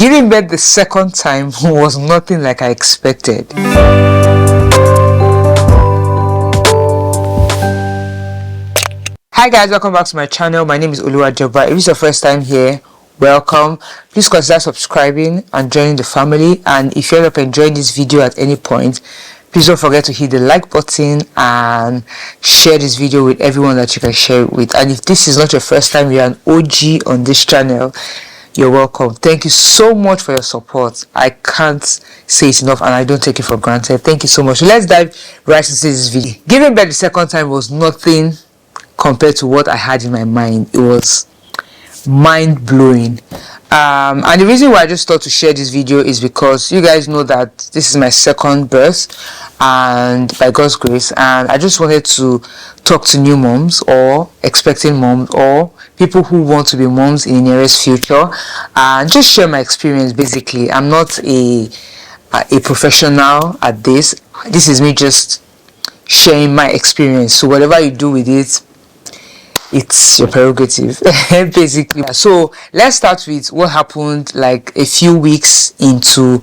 Giving birth the second time was nothing like I expected. Hi guys, welcome back to my channel. My name is Oluwajoba. If it's your first time here, welcome. Please consider subscribing and joining the family. And if you end up enjoying this video at any point, please don't forget to hit the like button and share this video with everyone that you can share it with. And if this is not your first time, you're an OG on this channel, you're welcome. Thank you so much for your support. I can't say it enough and I don't take it for granted. Thank you so much. So let's dive right into this video. Giving birth the second time was nothing compared to what I had in my mind. It was mind-blowing. And the reason why I just thought to share this video is because you guys know that this is my second birth, and by God's grace, and I just wanted to talk to new moms or expecting moms or people who want to be moms in the nearest future and just share my experience. Basically, I'm not a professional at this. This is me just sharing my experience. So whatever you do with it, it's your prerogative, basically. So let's start with what happened like a few weeks into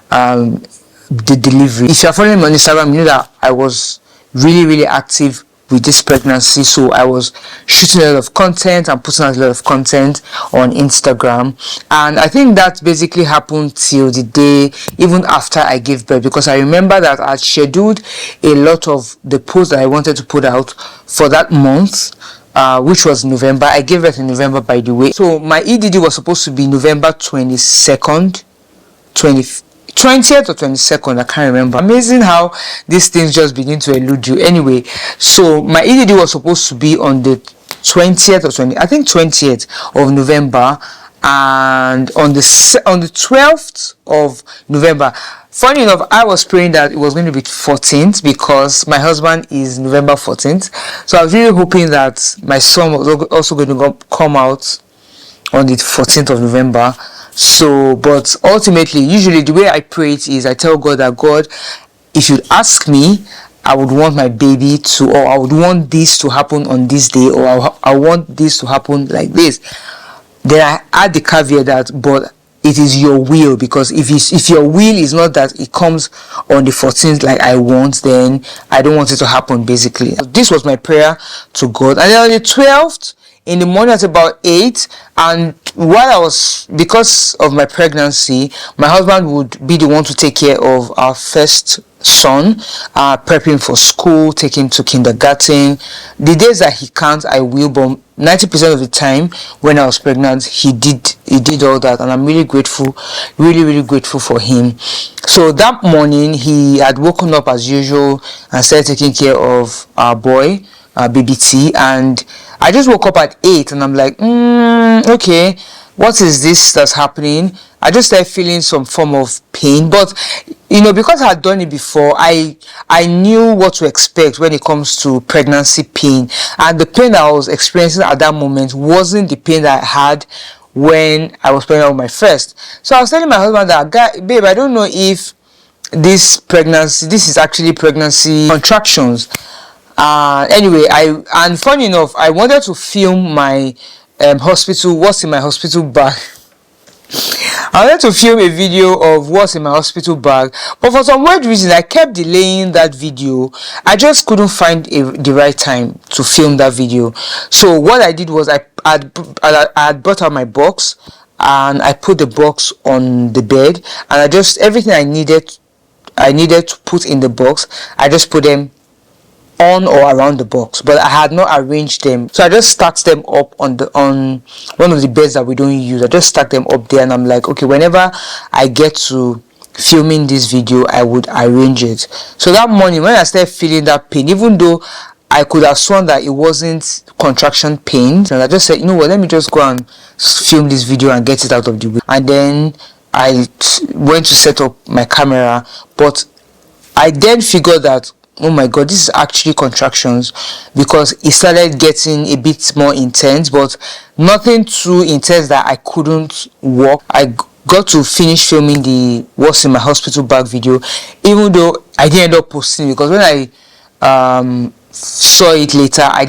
the delivery. If you're following me on Instagram, you know that I was really active with this pregnancy. So I was shooting a lot of content and putting out a lot of content on Instagram, and I think that basically happened till the day even after I gave birth, because I remember that I scheduled a lot of the posts that I wanted to put out for that month, which was November. I gave birth in November, by the way. So my EDD was supposed to be November 22nd, 20th or 22nd, I can't remember. Amazing how these things just begin to elude you. Anyway, so my EDD was supposed to be on the 20th or 20th of November, and on the 12th of November. Funny enough, I was praying that it was going to be 14th because my husband is November 14th. So I was really hoping that my son was also going to come out on the 14th of November. So, but ultimately, usually the way I pray it is I tell God that, God, if you'd ask me, I would want my baby to, or I would want this to happen on this day, or I want this to happen like this. Then I add the caveat that, but it is your will, because if your will is not that it comes on the 14th like I want, then I don't want it to happen, basically. This was my prayer to God. And then on the 12th in the morning at about 8, and while because of my pregnancy, my husband would be the one to take care of our first son, prepping for school, taking to kindergarten. The days that he can't, I will, but 90% of the time when I was pregnant, he did all that, and I'm really grateful, really grateful for him. So that morning he had woken up as usual and started taking care of our boy, baby T, and I just woke up at 8 and I'm like, okay, what is this that's happening? I just started feeling some form of pain, but you know, because I had done it before, I knew what to expect when it comes to pregnancy pain, and the pain that I was experiencing at that moment wasn't the pain that I had when I was pregnant with my first. So I was telling my husband that, babe, I don't know if this is actually pregnancy contractions. Anyway, and funny enough, I wanted to film my what's in my hospital bag. I wanted to film a video of what's in my hospital bag, but for some weird reason I kept delaying that video. I just couldn't find the right time to film that video. So what I did was I had brought out my box and I put the box on the bed, and everything I needed to put in the box, I just put them on or around the box, but I had not arranged them. So I just stacked them up on one of the beds that we don't use. I just stacked them up there, and I'm like, okay, whenever I get to filming this video, I would arrange it. So that morning when I started feeling that pain, even though I could have sworn that it wasn't contraction pain, and I just said, you know what, let me just go and film this video and get it out of the way. And then I went to set up my camera, but I then figured that, oh my God, this is actually contractions, because it started getting a bit more intense, but nothing too intense that I couldn't walk. I got to finish filming the what's in my hospital bag video, even though I didn't end up posting it, because when I saw it later, I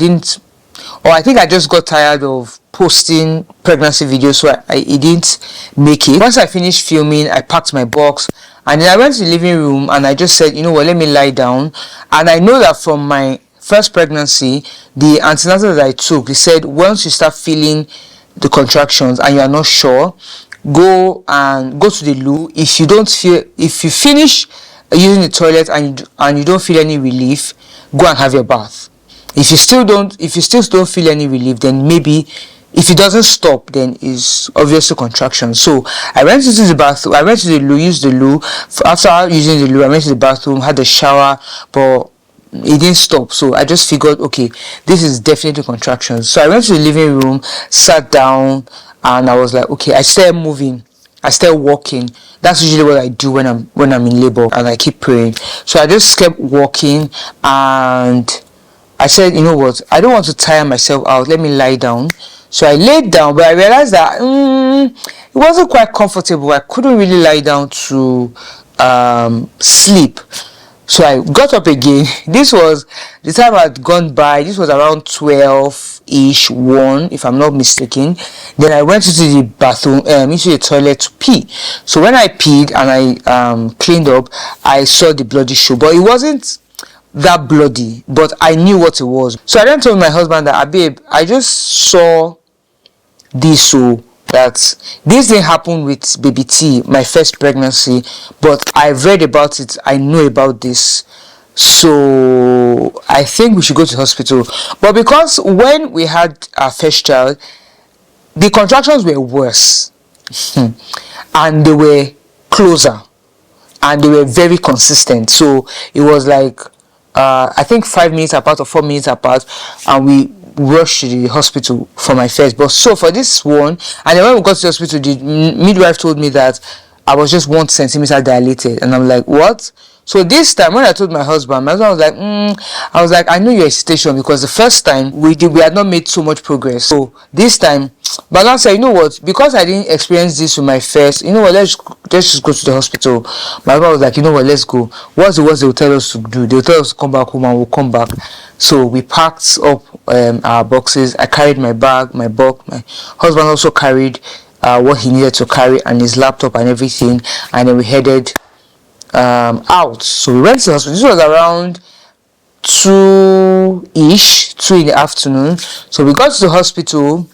think I just got tired of posting pregnancy videos, so it didn't make it. Once I finished filming, I packed my box, and then I went to the living room, and I just said, you know what, let me lie down. And I know that from my first pregnancy, the antenatal that I took, they said once you start feeling the contractions and you are not sure, go to the loo. If you finish using the toilet and you don't feel any relief, go and have your bath. If you still don't feel any relief, then maybe if it doesn't stop, then it's obviously contraction. So I went into the bathroom, I went to the loo, used the loo. After using the loo, I went to the bathroom, had a shower, but it didn't stop. So I just figured, okay, this is definitely contractions. So I went to the living room, sat down, and I was like, okay, I started moving, I started walking. That's usually what I do when I'm in labor, and I keep praying. So I just kept walking, and I said, you know what, I don't want to tire myself out, let me lie down. So I laid down, but I realized that it wasn't quite comfortable. I couldn't really lie down to sleep. So I got up again. This was the time I had gone by. This was around 12-ish, 1, if I'm not mistaken. Then I went into the bathroom, into the toilet to pee. So when I peed and I cleaned up, I saw the bloody shoe, but it wasn't that bloody, but I knew what it was. So I then told my husband that, babe, I just saw this, so that this didn't happen with baby T, my first pregnancy, but I've read about it, I know about this, so I think we should go to the hospital. But because when we had our first child, the contractions were worse and they were closer and they were very consistent. So it was like I think 5 minutes apart or 4 minutes apart, and we rushed to the hospital for my first. But so for this one, and then when we got to the hospital, the midwife told me that I was just 1 centimeter dilated, and I'm like, what? So this time when I told my husband was like, I know your hesitation, because the first time we had not made so much progress. So this time, but I said, you know what, because I didn't experience this with my first, you know what, let's just go to the hospital. My husband was like, you know what, let's go. What's the worst they will tell us to do? They'll tell us to come back home, and we'll come back. So we packed up our boxes. I carried my bag, my book. My husband also carried what he needed to carry and his laptop and everything, and then we headed out. So we went to the hospital. This was around 2 in the afternoon. So we got to the hospital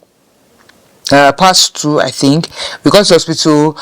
past 2, I think. We got to the hospital.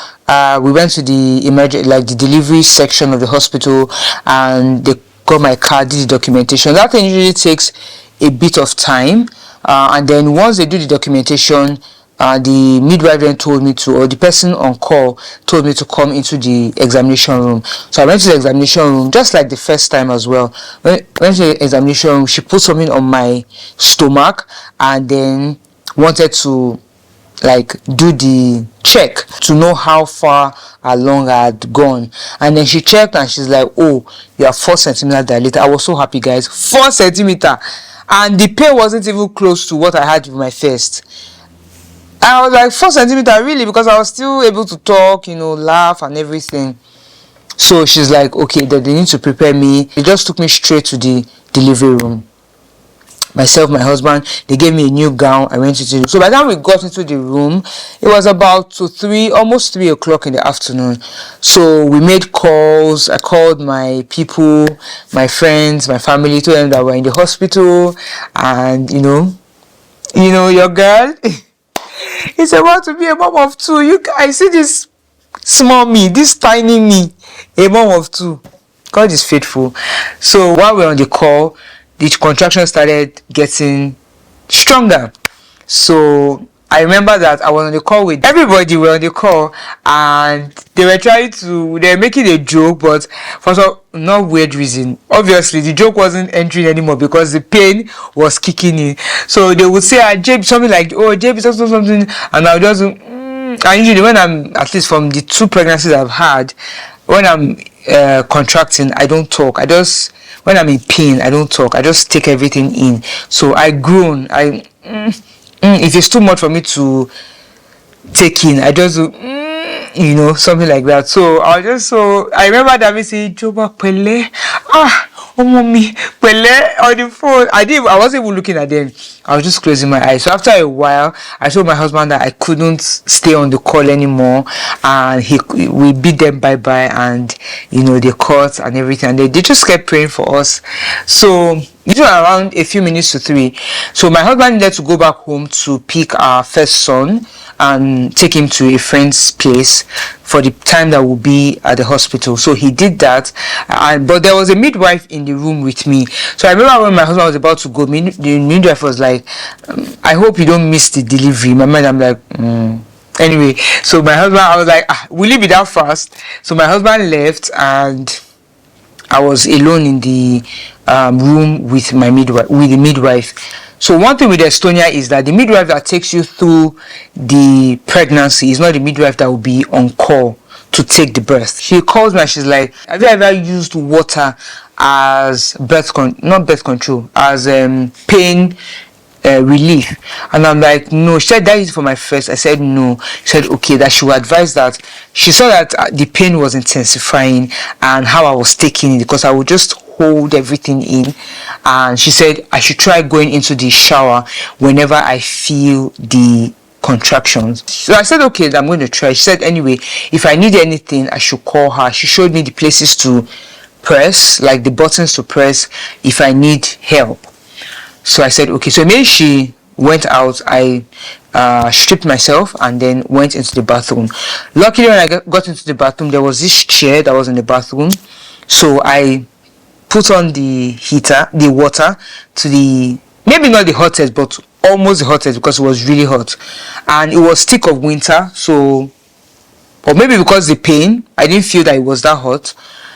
We went to the the delivery section of the hospital, and they got my card, did the documentation. That thing usually takes a bit of time, and then once they do the documentation, the midwife then told me to, or the person on call told me to come into the examination room. So I went to the examination room just like the first time as well. When I went to the examination room, she put something on my stomach and then wanted to do the check to know how far along I had gone. And then she checked and she's like, oh, you are 4 centimeter dilated. I was so happy, guys. 4 centimeter, and the pain wasn't even close to what I had with my first. I was like, 4 centimeter, really? Because I was still able to talk, laugh and everything. So she's like, okay, that they need to prepare me. They just took me straight to the delivery room. Myself, my husband, they gave me a new gown. I went into. So by the time we got into the room, it was about almost 3 o'clock in the afternoon. So we made calls. I called my people, my friends, my family, told them that we're in the hospital, and your girl is about to be a mom of 2. You guys see this small me, this tiny me, a mom of 2. God is faithful. So while we're on the call, the contraction started getting stronger. So I remember that I was on the call with everybody. We were on the call, and they were making a joke, but for some not weird reason. Obviously, the joke wasn't entering anymore because the pain was kicking in. So they would say, JB, something like, oh, JB, something, and I'll just, and usually when I'm, at least from the 2 pregnancies I've had, when I'm contracting, I don't talk. When I'm in pain, I don't talk. I just take everything in. So I groan. If it's too much for me to take in, I just do, something like that. So I remember that we say, Joba Pele, oh mommy, pele on the phone. I wasn't even looking at them. I was just closing my eyes. So after a while, I told my husband that I couldn't stay on the call anymore, and we bid them bye bye, and they caught and everything, and they just kept praying for us. So this was around a few minutes to 3. So my husband needed to go back home to pick our first son and take him to a friend's place for the time that we'll be at the hospital. So he did that, but there was a midwife in the room with me. So I remember when my husband was about to go, the midwife was like, I hope you don't miss the delivery. My mind, I'm like, Anyway, so my husband, I was like, will it be that fast? So my husband left, and I was alone in the room with the midwife. So one thing with Estonia is that the midwife that takes you through the pregnancy is not the midwife that will be on call to take the birth. She calls me and she's like, have you ever used water as not birth control, as pain relief? And I'm like, no. She said, that is for my first. I said, no. She said, okay, that she would advise that. She saw that the pain was intensifying and how I was taking it, because I would just hold everything in, and she said I should try going into the shower whenever I feel the contractions. So I said, okay, I'm going to try. She said, anyway, if I need anything, I should call her. She showed me the places to press, like the buttons to press if I need help. So I said, okay. So maybe she went out. I stripped myself and then went into the bathroom. Luckily, when I got into the bathroom, there was this chair that was in the bathroom. So I put on the water to maybe not the hottest, but almost the hottest, because it was really hot. And it was thick of winter. So, or maybe because the pain, I didn't feel that it was that hot.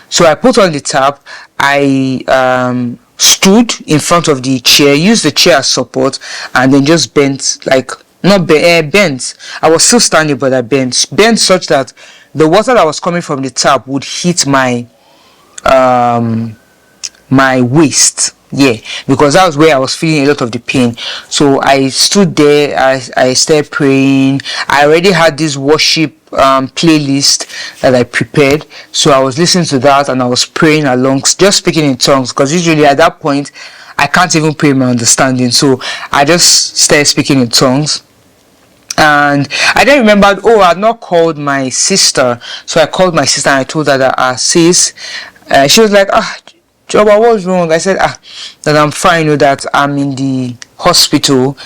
So I put on the tap. I stood in front of the chair, used the chair as support, and then just bent, like, not bent. I was still standing, but I bent such that the water that was coming from the tap would hit my waist, because that was where I was feeling a lot of the pain. So I stood there. I started praying. I already had this worship playlist that I prepared, so I was listening to that and I was praying along, just speaking in tongues, because usually at that point I can't even pray my understanding. So I just started speaking in tongues. And I then remembered, I had not called my sister. So I called my sister and I told her that, sis, she was like, Joba, what's wrong? I said, that I'm fine, that I'm in the hospital.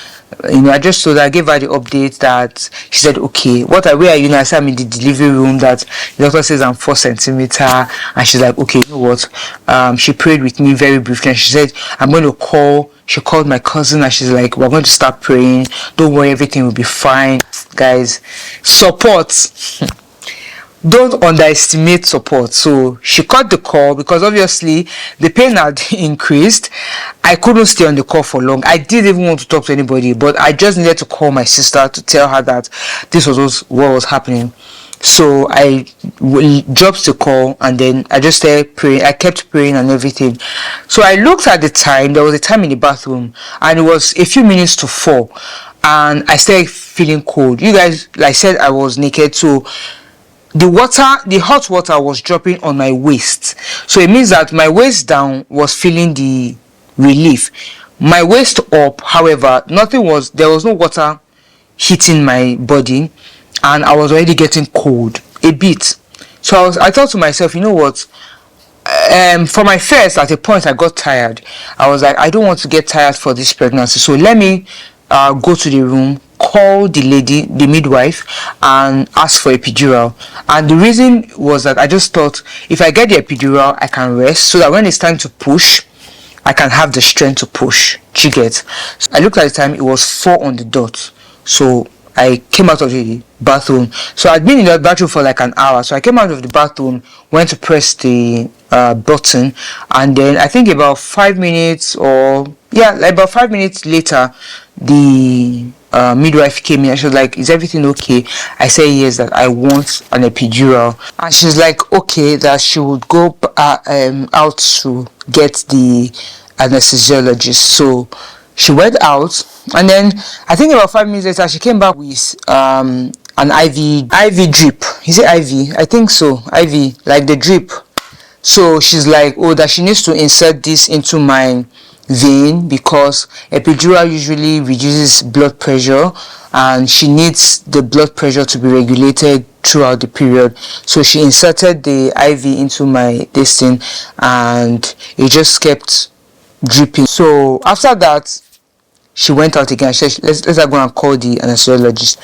I just told her, I gave her the update that she said, okay, where are you now? I said, I'm in the delivery room, that the doctor says I'm 4 centimeter. And she's like, okay, you know what? She prayed with me very briefly, and she said, I'm going to call. She called my cousin and she's like, we're going to start praying. Don't worry, everything will be fine. Guys, support. Don't underestimate support. So she cut the call because obviously the pain had increased. I couldn't stay on the call for long. I didn't even want to talk to anybody, but I just needed to call my sister to tell her that this was what was happening. So I dropped the call and then I just started praying. I kept praying and everything. So I looked at the time. There was a time in the bathroom and it was a few minutes to 4, and I started feeling cold. You guys, like I said, I was naked, so the hot water was dropping on my waist. So it means that my waist down was feeling the relief. My waist up, however, there was no water hitting my body, and I was already getting cold a bit. So I thought to myself, you know what? For my first, at a point I got tired. I was like, I don't want to get tired for this pregnancy. So let me go to the room, call the midwife, and ask for epidural. And the reason was that I just thought, if I get the epidural, I can rest, so that when it's time to push, I can have the strength to push. You get? So I looked at the time, it was 4 on the dot. So I came out of the bathroom. So I'd been in the bathroom for like an hour. So I came out of the bathroom, went to press the button, and then I think about 5 minutes about 5 minutes later, the midwife came in and she was like, is everything okay? I said yes, that I want an epidural. And she's like, okay, that she would go out to get the anesthesiologist. So she went out, and then I think about 5 minutes later she came back with an IV drip. Is it IV? I think so. IV, like the drip So she's like, oh, that she needs to insert this into my vein because epidural usually reduces blood pressure, and she needs the blood pressure to be regulated throughout the period. So she inserted the IV into my this thing, and it just kept dripping. So after that, she went out again. She said, let's go and call the anesthesiologist.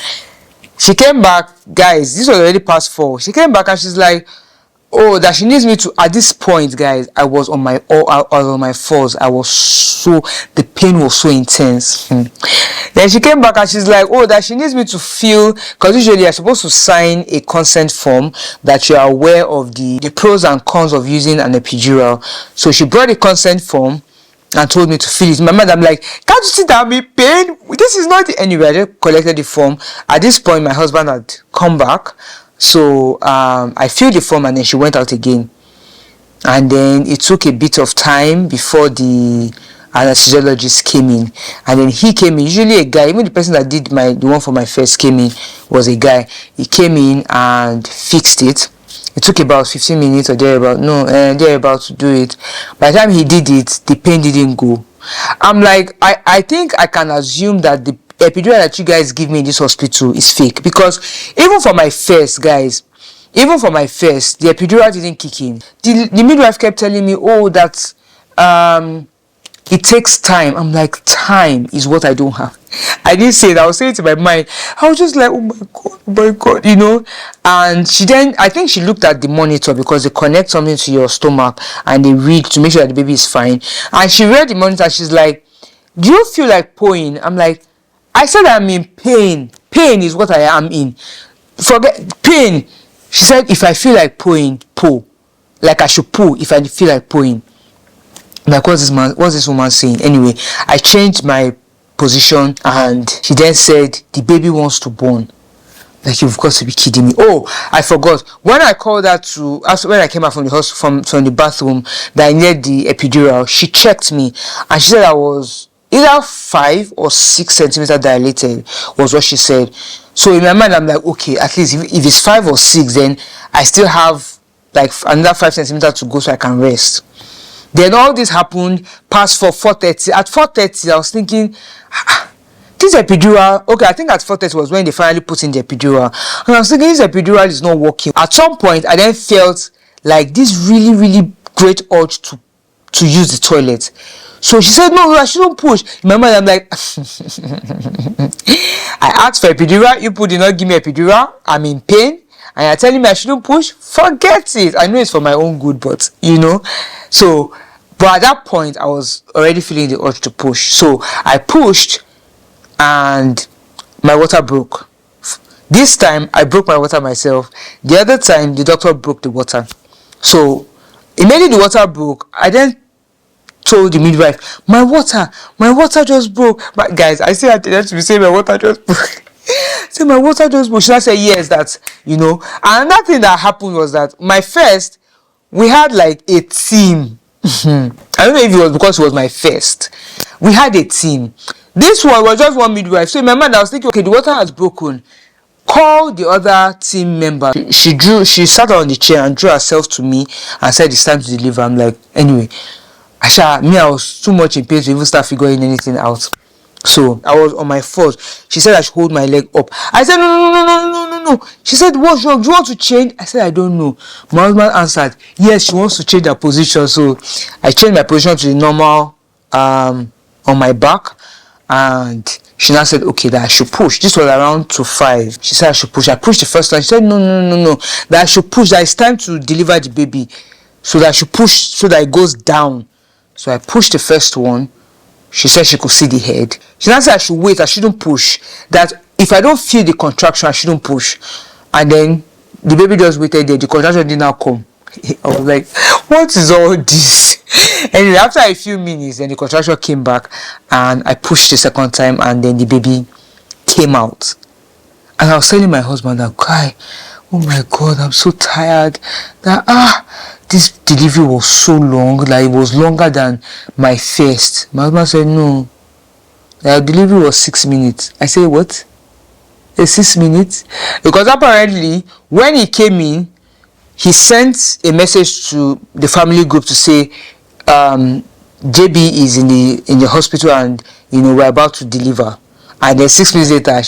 She came back, guys, this was already past 4. She came back and she's like, oh, that she needs me to, at this point, guys, I was on my fours. The pain was so intense. Then she came back and she's like, oh, that she needs me to feel, because usually you're supposed to sign a consent form that you are aware of the pros and cons of using an epidural. So she brought a consent form and told me to fill it. My mother, I'm like, can't you see that I'm in pain? This is not the... Anyway, I just collected the form. At this point, my husband had come back. So I filled the form and then she went out again. And then it took a bit of time before the anesthesiologist came in. And then he came in, usually a guy. Even the person that did the one for my first came in was a guy. He came in and fixed it. It took about 15 minutes or thereabout to do it. By the time he did it, the pain didn't go. I'm like, I think I can assume that the epidural that you guys give me in this hospital is fake, because even for my first, guys, the epidural didn't kick in. The midwife kept telling me, oh, that it takes time. I'm like, time is what I don't have. I didn't say it. I was saying it in my mind. I was just like, oh my God, you know. And I think she looked at the monitor, because they connect something to your stomach and they read to make sure that the baby is fine. And she read the monitor. She's like, do you feel like pooing? I'm like, I said I'm in pain. Pain is what I am in. Forget pain. She said, if I feel like pooing, poo. Like I should poo if I feel like pooing. Like, what's this woman saying? Anyway, I changed my position and she then said, the baby wants to born. Like, you've got to be kidding me. Oh, I forgot. When I called her when I came out from the hospital, from the bathroom, that I needed the epidural, she checked me and she said I was either 5 or 6 centimeters dilated, was what she said. So in my mind, I'm like, okay, at least if it's 5 or 6, then I still have like another 5 centimeters to go so I can rest. Then all this happened past 4:30. At 4:30, I was thinking, this epidural, okay, I think at 4:30 was when they finally put in the epidural. And I was thinking, this epidural is not working. At some point, I then felt like this really, really great urge to use the toilet. So she said, no, I shouldn't push. In my mind, I'm like, I asked for epidural. You did not give me epidural. I'm in pain. And you're telling me I shouldn't push? Forget it. I know it's for my own good, but, you know. So, but at that point, I was already feeling the urge to push. So, I pushed and my water broke. This time, I broke my water myself. The other time, the doctor broke the water. So, immediately the water broke, I then told the midwife, my water just broke. But guys, I still had to say my water just broke. Say my water just broke. Should I say yes? That, you know. And another thing that happened was that we had like a team. I don't know if it was because it was my first. We had a team. This one was just one midwife. So in my mind, I was thinking, okay, the water has broken. Call the other team member. She sat on the chair and drew herself to me and said it's time to deliver. I'm like, anyway, I was too much in pain to even start figuring anything out. So I was on my foot. She said I should hold my leg up. I said, no. She said, what's wrong? Do you want to change? I said, I don't know. My husband answered, yes, she wants to change her position. So I changed my position to the normal on my back. And she now said, okay, that I should push. This was around 5. She said I should push. I pushed the first time. She said, no. That I should push. That it's time to deliver the baby. So that I should push so that it goes down. So I pushed the first one. She said she could see the head. She now said I should wait, I shouldn't push. That if I don't feel the contraction, I shouldn't push. And then the baby just waited there. The contraction did not come. I was like, what is all this? Anyway, after a few minutes, then the contraction came back. And I pushed the second time. And then the baby came out. And I was telling my husband that, guy, oh my God, I'm so tired. That, this delivery was so long, like it was longer than my first. My husband said, no, the delivery was 6 minutes. I said, what? 6 minutes? Because apparently, when he came in, he sent a message to the family group to say, JB is in the hospital, and we're about to deliver. And then 6 minutes later,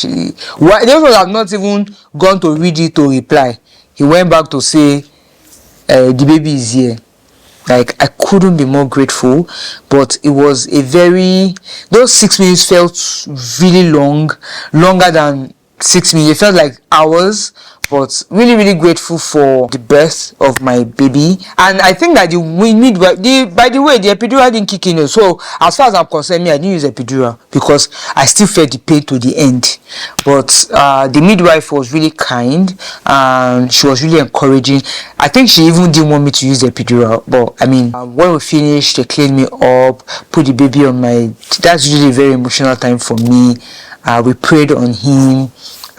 those ones have not even gone to read it to reply. He went back to say, the baby is here. Like, I couldn't be more grateful. But it was those 6 minutes felt really longer than 6 minutes. It felt like hours. But really, really grateful for the birth of my baby. And I think that by the way, the epidural didn't kick in. So as far as I'm concerned, I didn't use epidural because I still felt the pain to the end. But the midwife was really kind, and she was really encouraging. I think she even didn't want me to use the epidural. But I mean, when we finished, they cleaned me up, put the baby on that's usually a very emotional time for me. We prayed on him,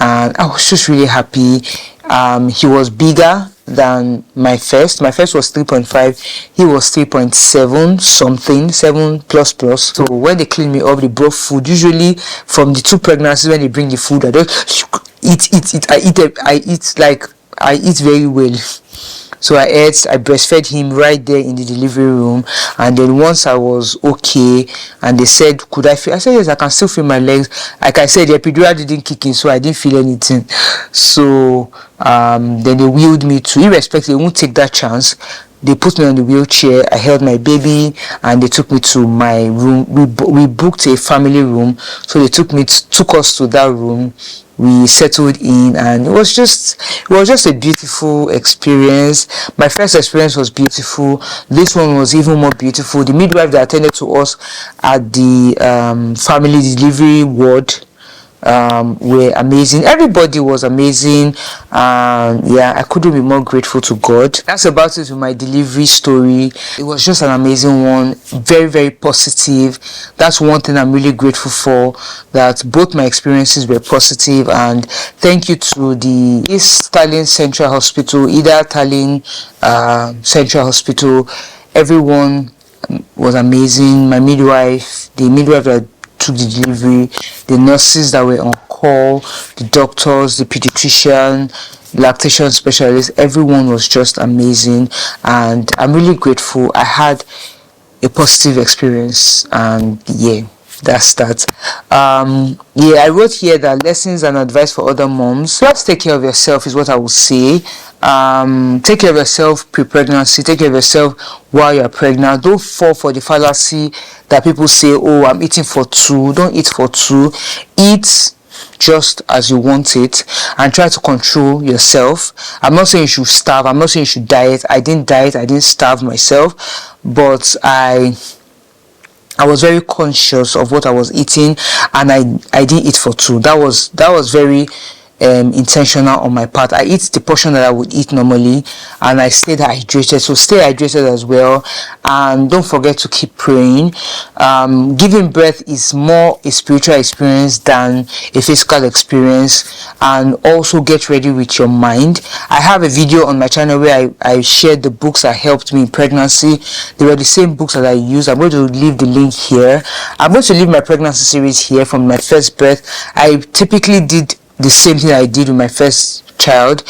and I was just really happy. He was bigger than my first. My first was 3.5. He was 3.7 something, 7 plus plus. So when they cleaned me up, they brought food. Usually from the 2 pregnancies, when they bring the food, I don't I eat very well. So I breastfed him right there in the delivery room. And then once I was okay, and they said, could I feel? I said, yes, I can still feel my legs. Like I said, the epidural didn't kick in, so I didn't feel anything. So then they wheeled me to, irrespective, they won't take that chance. They put me on the wheelchair. I held my baby, and they took me to my room. We booked a family room, so they took us to that room. We settled in, and it was just a beautiful experience. My first experience was beautiful. This one was even more beautiful. The midwife that attended to us at the family delivery ward were amazing. Everybody was amazing. I couldn't be more grateful to God. That's about it with my delivery story. It was just an amazing one, very, very positive. That's one thing I'm really grateful for, that both my experiences were positive. And thank you to the East Tallinn Central Hospital, Ida Tallinn Central Hospital. Everyone was amazing. My midwife, the midwife that took the delivery, the nurses that were on call, the doctors, the pediatrician, lactation specialist, everyone was just amazing. And I'm really grateful. I had a positive experience, and that's that. I wrote here that lessons and advice for other moms. Just take care of yourself is what I would say. Take care of yourself pre-pregnancy. Take care of yourself while you're pregnant. Don't fall for the fallacy that people say, oh, I'm eating for 2. Don't eat for 2. Eat just as you want it, and try to control yourself. I'm not saying you should starve. I'm not saying you should diet. I didn't diet. I didn't starve myself, but I was very conscious of what I was eating, and I didn't eat for 2. That was very intentional on my part. I eat the portion that I would eat normally, and I stayed hydrated. So stay hydrated as well, and don't forget to keep praying. Giving birth is more a spiritual experience than a physical experience. And also get ready with your mind. I have a video on my channel where I shared the books that helped me in pregnancy. They were the same books that I used. I'm going to leave the link here. I'm going to leave my pregnancy series here from my first birth. I typically did the same thing I did with my first child.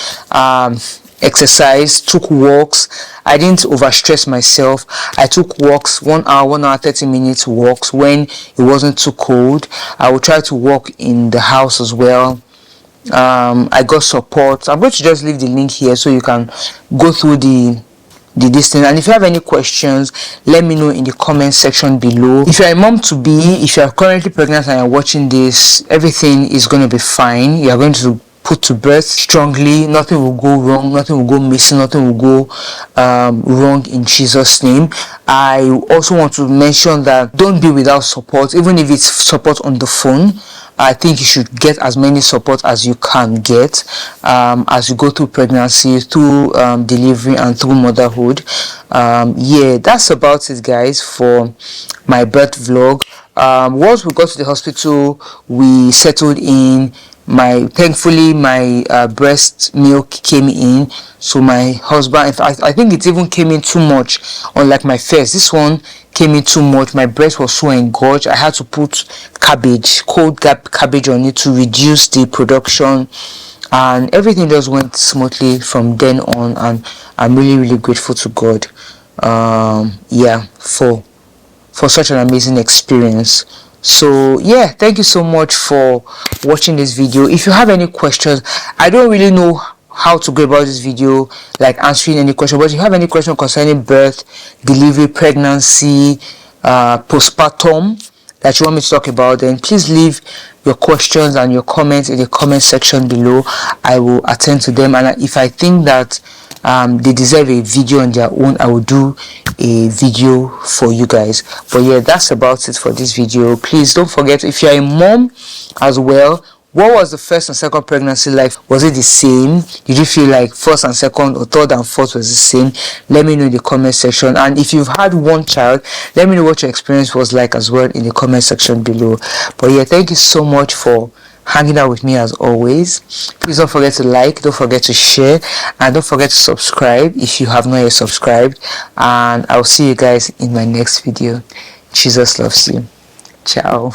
Exercise, took walks. I didn't overstress myself. I took walks, 1 hour 30 minutes walks when it wasn't too cold. I would try to walk in the house as well. I got support. I'm going to just leave the link here so you can go through the distance. And if you have any questions, let me know in the comment section below. If you're a mom to be, if you're currently pregnant and you're watching this, everything is going to be fine. You're going to put to birth strongly. Nothing will go wrong. Nothing will go missing. Nothing will go wrong in Jesus' name. I also want to mention that don't be without support, even if it's support on the phone. I think you should get as many support as you can get as you go through pregnancy, through delivery, and through motherhood. That's about it, guys, for my birth vlog. Once we got to the hospital, we settled in. Thankfully my breast milk came in, so my husband, I think it even came in too much, unlike my first. This one came in too much. My breast was so engorged. I had to put cold cabbage on it to reduce the production and everything just went smoothly from then on, and I'm really grateful to God, yeah, for such an amazing experience. So yeah, thank you so much for watching this video. If you have any questions, I don't really know how to go about this video, like answering any question, but if you have any question concerning birth, delivery, pregnancy, postpartum that you want me to talk about, then please leave your questions and your comments in the comment section below. I will attend to them, and if I think that they deserve a video on their own, I will do a video for you guys. But yeah, that's about it for this video. Please don't forget, if you're a mom as well, what was the first and second pregnancy like? Was it the same? Did you feel like first and second or third and fourth was the same? Let me know in the comment section. And if you've had one child, let me know what your experience was like as well in the comment section below. But yeah, thank you so much for hanging out with me as always. Please don't forget to like, don't forget to share, and don't forget to subscribe if you have not yet subscribed. And I'll see you guys in my next video. Jesus loves you. Ciao.